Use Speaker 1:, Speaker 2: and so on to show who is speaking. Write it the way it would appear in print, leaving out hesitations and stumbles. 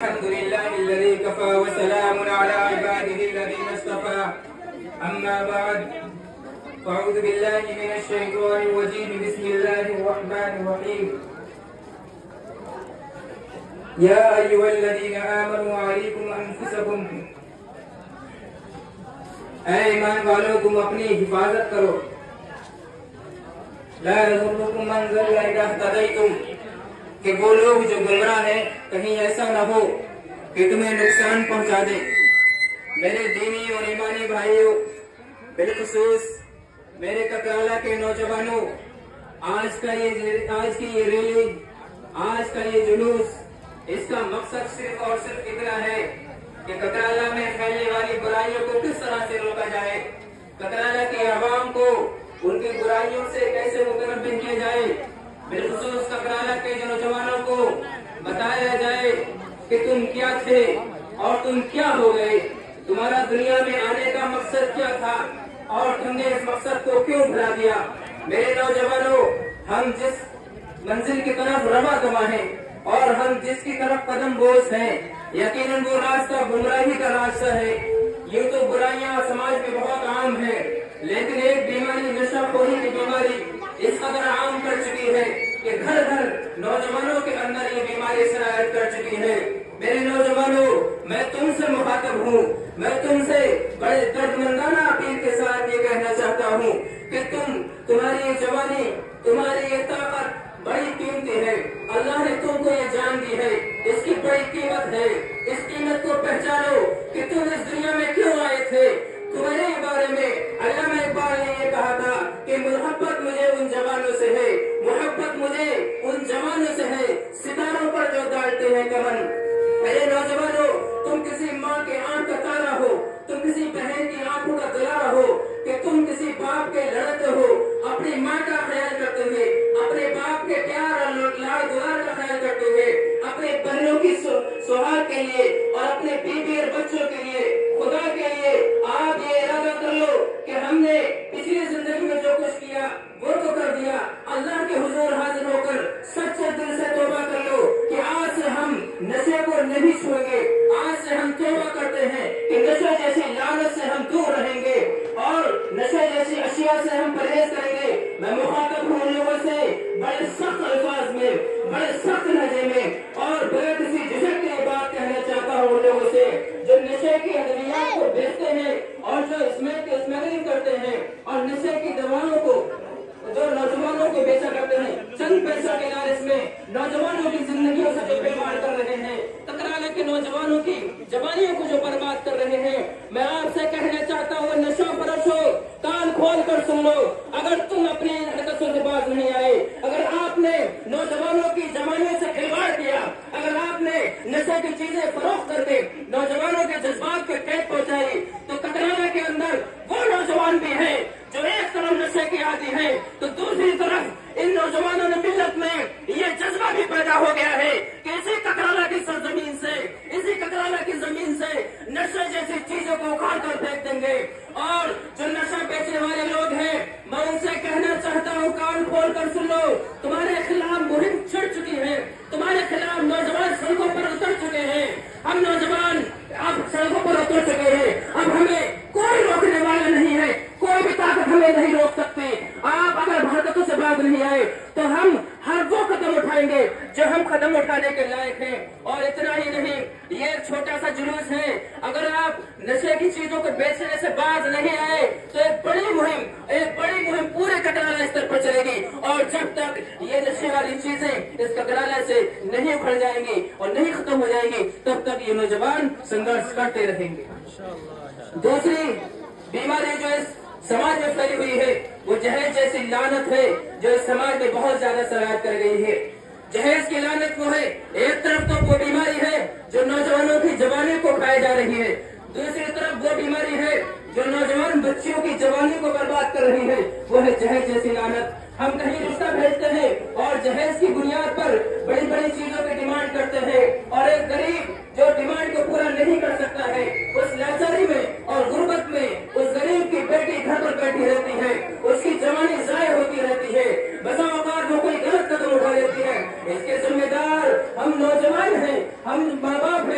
Speaker 1: الحمد لله الذي كفى وسلام على عباده الذين اصطفى أما بعد فأعوذ بالله من الشيطان الرجيم بسم الله الرحمن الرحيم يا أيها الذين آمنوا عليكم أنفسكم اے ایمان والو تم اپنی حفاظت کرو لا يضركم من ضل إذا اهتديتم کہ وہ لوگ جو گمراہ ہیں کہیں ایسا نہ ہو کہ تمہیں نقصان پہنچا دیں۔ میرے دینی اور ایمانی بھائیوں، بالخصوص میرے ککرالہ کے نوجوانوں، آج کی یہ ریلی، آج کا یہ جلوس، اس کا مقصد صرف اور صرف اتنا ہے کہ ککرالہ میں پھیلنے والی برائیوں کو کس طرح سے روکا جائے، ککرالہ کے عوام کو ان کی برائیوں سے کیسے متنبہ کیا جائے، بالخصوص ککرالہ کے نوجوانوں کو بتایا جائے کہ تم کیا تھے اور تم کیا ہو گئے، تمہارا دنیا میں آنے کا مقصد کیا تھا اور تم نے اس مقصد کو کیوں بھلا دیا۔ میرے نوجوانوں، ہم جس منزل کی طرف رواں دواں ہیں اور ہم جس کی طرف قدم بوس ہیں، یقیناً وہ راستہ گمراہی کا راستہ ہے۔ یہ تو برائیاں سماج میں بہت عام ہیں، لیکن ایک بیماری نشہ خوری کی بیماری اس قدر عام کر چکی ہے کہ گھر گھر نوجوانوں کے اندر یہ بیماری سرایت کر چکی ہے۔ میرے نوجوانوں، میں تم سے مخاطب ہوں، میں تم سے بڑے دردمندانہ اپیل کے ساتھ یہ کہنا چاہتا ہوں کہ تمہاری یہ جوانی، تمہاری یہ طاقت بڑی قیمتی ہے، اللہ نے تم کو یہ جان دی ہے، اس کی بڑی قیمت ہے، اس قیمت کو پہچانو کہ تم اس دنیا میں کیوں آئے تھے۔ تمہارے بارے میں علامہ اقبال نے یہ کہا تھا کہ محبت مجھے ان جوانوں سے ہے، محبت مجھے ان جوانوں سے ہے، ستاروں پر جو ڈالتے ہیں کمن۔ میرے نوجوانوں، تم کسی ماں کے آنکھ کا تارا ہو، تم کسی بہن کی آنکھوں کا دلارا ہو، کہ تم کسی باپ کے لڑتے ہو، اپنی ماں کا خیال کرتے ہوئے، اپنے باپ کے پیار اور لاڑ دلار کا خیال کرتے ہوئے، اپنے بہنوں کی سہاگ کے لیے اور اپنے بیوی اور بچوں کے لیے، خدا کے لیے آپ یہ ارادہ کر لو کہ ہم نے پچھلی زندگی میں جو کچھ کیا وہ تو کر دیا، اللہ کے حضور حاضر ہو کر سچے دل سے توبہ کر لو کہ آج سے ہم نشے کو نہیں چھوئیں گے، آج سے ہم توبہ کرتے ہیں کہ نشے جیسی لعنت سے ہم دور رہیں گے اور نشے جیسی اشیاء سے ہم پرہیز کریں گے۔ میں مخاطب ہوں ان لوگوں سے بڑے سخت الفاظ میں، بڑے سخت لہجے میں اور بغیر کسی جھجک کے بات کہنا چاہتا ہوں ان لوگوں سے جو نشے کی ادویات کو بیچتے ہیں اور جو اسمیگلنگ کرتے ہیں اور نشے کی دواؤں کو جو نوجوانوں کو بیچا کرتے ہیں، چند پیسہ کے لالچ میں نوجوانوں کی زندگیوں سے جو بیمار کر رہے ہیں، ککرالہ کے نوجوانوں کی جوانیوں کو جو برباد کر رہے ہیں، میں آپ سے کہنا چاہتا ہوں نشہ فروشو، کان کھول کر سن لو، اگر تم اپنی حرکتوں سے باز نہیں آئے، اگر آپ نے نوجوانوں کی جوانیوں سے کھلواڑ کیا، اگر آپ نے نشے کی چیزیں فروخت کر کے نوجوانوں کے جذبات کو ٹھیک پہنچائی، تو ککرالہ کے اندر وہ نوجوان بھی ہیں جو ایک طرف نشے کی عادی ہے تو دوسری طرف ان نوجوانوں نے ملت میں یہ جذبہ بھی پیدا ہو گیا ہے کہ اسی ککرالہ کی سرزمین سے، اسی ککرالہ کی زمین سے نشے جیسی چیزوں کو اکھاڑ کر پھینک دیں گے۔ اور جو نشہ بیچنے والے لوگ ہیں، میں ان سے کہنا چاہتا ہوں کان کھول کر سن لو، تمہارے خلاف مہم چھڑ چکی ہے، تمہارے خلاف نوجوان سڑکوں پر اتر چکے ہیں، ہم نوجوان اب سڑکوں پر اتر چکے ہیں، اب ہمیں کوئی روکنے والا نہیں ہے، کوئی بھی طاقت ہمیں نہیں روک سکتی۔ آپ اگر حرکتوں سے باز نہیں آئے تو ہم ہر وہ قدم اٹھائیں گے جو ہم قدم اٹھانے کے لائق ہیں۔ اور اتنا ہی نہیں، یہ ایک چھوٹا سا جلوس ہے، اگر آپ نشے کی چیزوں کو بیچنے سے باز نہیں آئے تو ایک بڑی مہم پورے ککرالہ استر پر چلے گی، اور جب تک یہ نشے والی چیزیں اس ککرالہ سے نہیں اکھڑ جائیں گی اور نہیں ختم ہو جائیں گی تب تک یہ نوجوان سنگھرش کرتے رہیں گے۔ دوسری بیماری جو اس سماج میں پھیلی ہوئی ہے وہ جہیز جیسی لعنت ہے جو اس سماج میں بہت زیادہ سرایت کر گئی ہے۔ جہیز کی لعنت وہ ہے، ایک طرف تو وہ بیماری ہے جو نوجوانوں کی جوانی کو کھائے جا رہی ہے، دوسری طرف وہ بیماری ہے جو نوجوان بچیوں کی جوانی کو برباد کر رہی ہے، وہ ہے جہیز جیسی لعنت۔ ہم کہیں رشتہ بھیجتے ہیں اور جہیز کی بنیاد پر بڑی بڑی چیزوں کی ڈیمانڈ کرتے ہیں، اور ایک غریب جو ڈیمانڈ کو پورا نہیں کر سکتا ہے اس لاچاری میں اور غربت میں اس غریب کی بیٹی گھر پر بیٹھی رہتی ہے، اس کی جوانی ضائع ہوتی رہتی ہے، بسا اوقات وہ کوئی غلط قدم اٹھا لیتی ہے۔ اس کے ذمہ دار ہم نوجوان ہیں، ہم ماں باپ ہیں،